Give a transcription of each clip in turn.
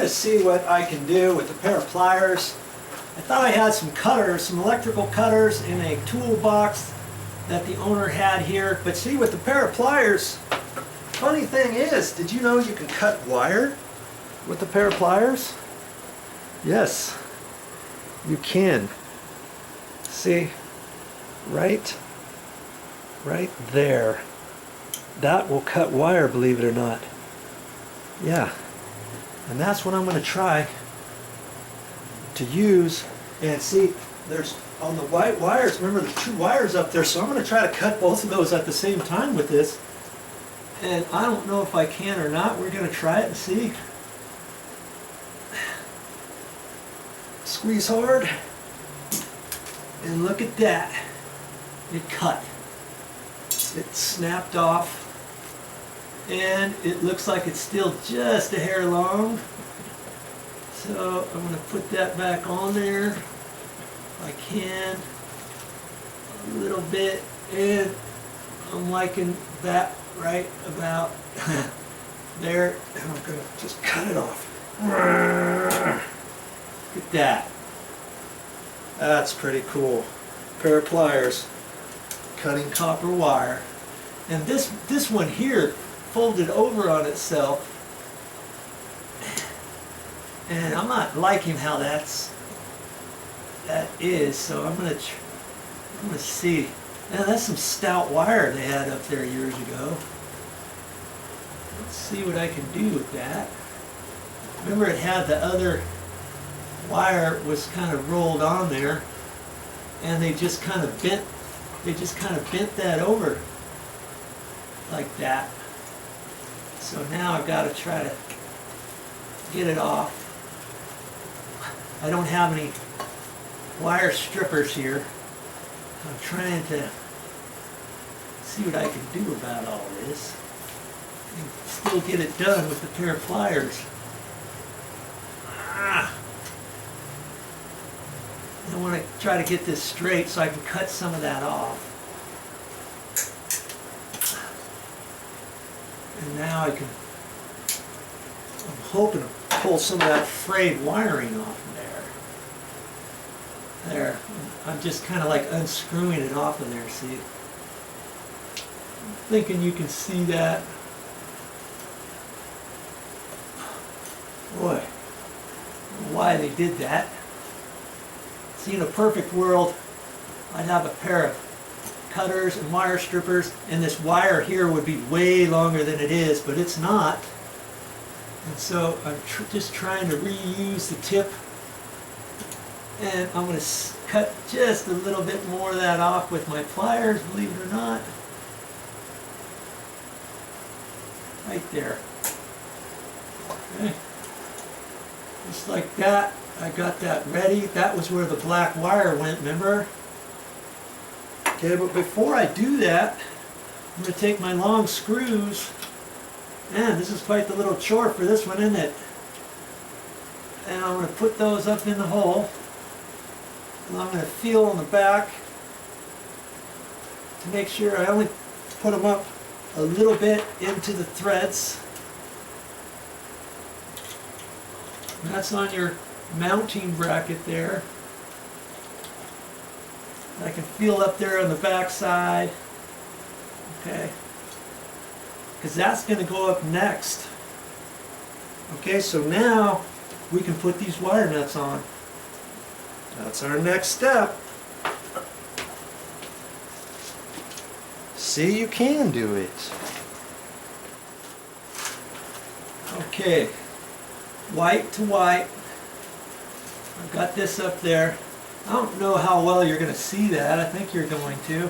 going to see what I can do with a pair of pliers. I thought I had some cutters, some electrical cutters in a toolbox that the owner had here. But see, with the pair of pliers, funny thing is, did you know you can cut wire with a pair of pliers? Yes, you can. See, right there. That will cut wire, believe it or not. Yeah, and that's what I'm going to try to use. And see, there's on the white wires, remember there's two wires up there, so I'm going to try to cut both of those at the same time with this. And I don't know if I can or not. We're going to try it and see. Squeeze hard, and look at that. It cut. It snapped off, and it looks like it's still just a hair long. So I'm going to put that back on there if I can, a little bit, and I'm liking that right about there, and I'm going to just cut it off. Look at that. That's pretty cool. Pair of pliers, cutting copper wire. And this one here folded over on itself. And I'm not liking how that is, so I'm gonna see. Now that's some stout wire they had up there years ago. Let's see what I can do with that. Remember, it had the other wire was kind of rolled on there, and they just kind of bent that over like that. So now I've got to try to get it off. I don't have any wire strippers here. I'm trying to see what I can do about all this and still get it done with the pair of pliers. I want to try to get this straight so I can cut some of that off. And now I'm hoping to pull some of that frayed wiring off there. I'm just kind of like unscrewing it off of there, see? I'm thinking you can see that. Boy, I don't know why they did that. See, in a perfect world, I'd have a pair of cutters and wire strippers, and this wire here would be way longer than it is, but it's not. And so I'm just trying to reuse the tip, and I'm going to cut just a little bit more of that off with my pliers, believe it or not. Right there. Okay. Just like that. I got that ready. That was where the black wire went, remember? Okay, but before I do that, I'm going to take my long screws. Man, this is quite the little chore for this one, isn't it? And I'm going to put those up in the hole. And I'm going to feel on the back to make sure I only put them up a little bit into the threads. And that's on your mounting bracket there. I can feel up there on the back side. Okay. Because that's going to go up next. Okay, so now we can put these wire nuts on. That's our next step. See, you can do it. Okay, white to white. I've got this up there. I don't know how well you're going to see that. I think you're going to.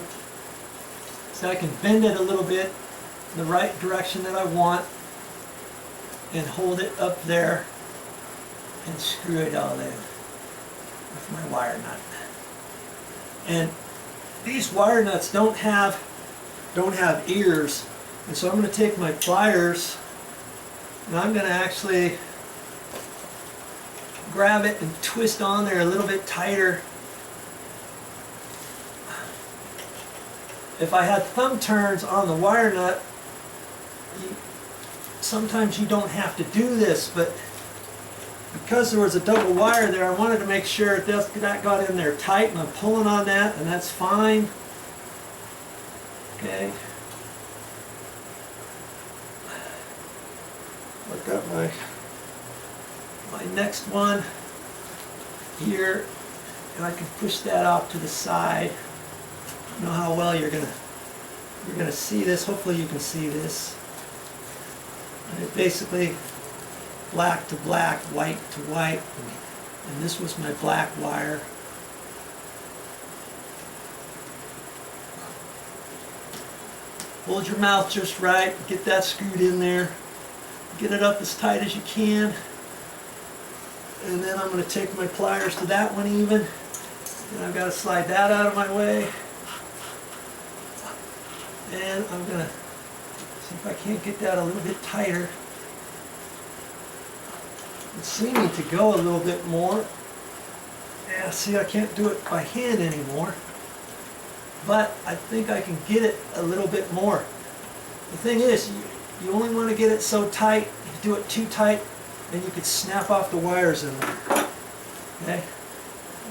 So I can bend it a little bit in the right direction that I want and hold it up there and screw it all in with my wire nut. And these wire nuts don't have ears, and so I'm going to take my pliers and I'm going to actually grab it and twist on there a little bit tighter. If I had thumb turns on the wire nut, sometimes you don't have to do this, but because there was a double wire there, I wanted to make sure that got in there tight, and I'm pulling on that, and that's fine. Okay. I've got my next one here, and I can push that out to the side. I don't know how well you're gonna see this. Hopefully you can see this. And it basically black to black, white to white, and this was my black wire. Hold your mouth just right, get that screwed in there, get it up as tight as you can, and then I'm going to take my pliers to that one even, and I've got to slide that out of my way, and I'm going to see if I can't get that a little bit tighter. It's seeming to go a little bit more. Yeah, see, I can't do it by hand anymore, but I think I can get it a little bit more. The thing is, you only want to get it so tight. If you do it too tight, then you could snap off the wires in there. Okay?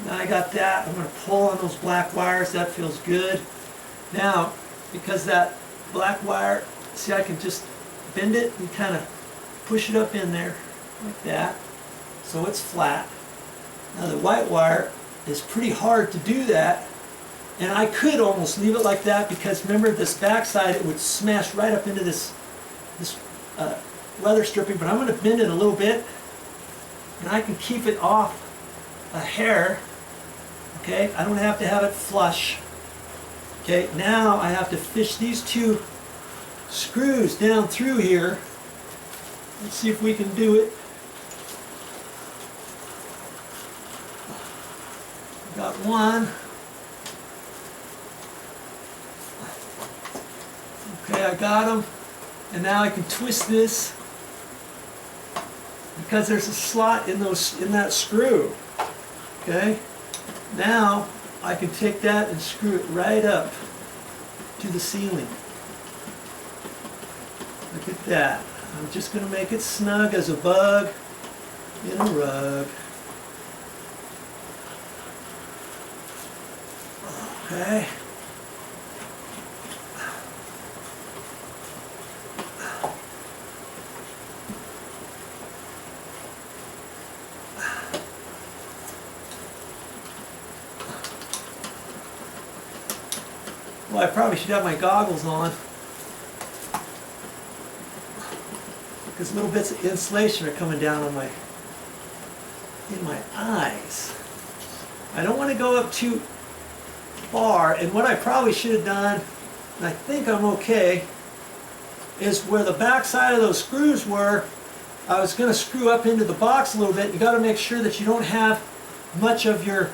Now I got that. I'm going to pull on those black wires. That feels good. Now, because that black wire, see, I can just bend it and kind of push it up in there like that, so it's flat. Now the white wire is pretty hard to do that, and I could almost leave it like that, because remember this back side, it would smash right up into this leather stripping, but I'm going to bend it a little bit, and I can keep it off a hair. Okay, I don't have to have it flush. Okay, now I have to fish these two screws down through here. Let's see if we can do it. Got one. Okay, I got them. And now I can twist this, because there's a slot in that screw. Okay? Now I can take that and screw it right up to the ceiling. Look at that. I'm just going to make it snug as a bug in a rug. Okay. Well, I probably should have my goggles on, because little bits of insulation are coming down on in my eyes. I don't want to go up too far, and what I probably should have done, and I think I'm okay, is where the back side of those screws were, I was going to screw up into the box a little bit. You got to make sure that you don't have much of your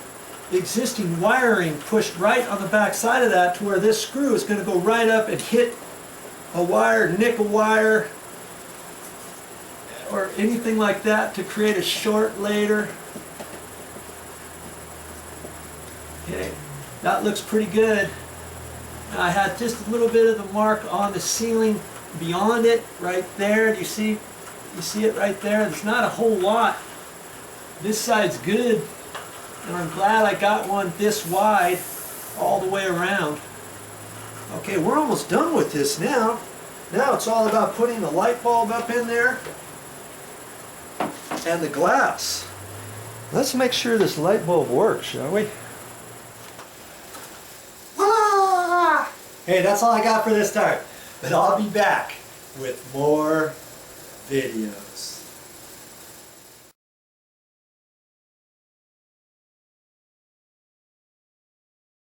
existing wiring pushed right on the back side of that, to where this screw is going to go right up and hit a wire, nick a wire, or anything like that to create a short later. Okay, that looks pretty good. Now I had just a little bit of the mark on the ceiling beyond it, right there. Do you see? You see it right there? There's not a whole lot. This side's good, and I'm glad I got one this wide all the way around. Okay, we're almost done with this now. Now it's all about putting the light bulb up in there and the glass. Let's make sure this light bulb works, shall we? Ah! Hey, that's all I got for this time. But I'll be back with more videos.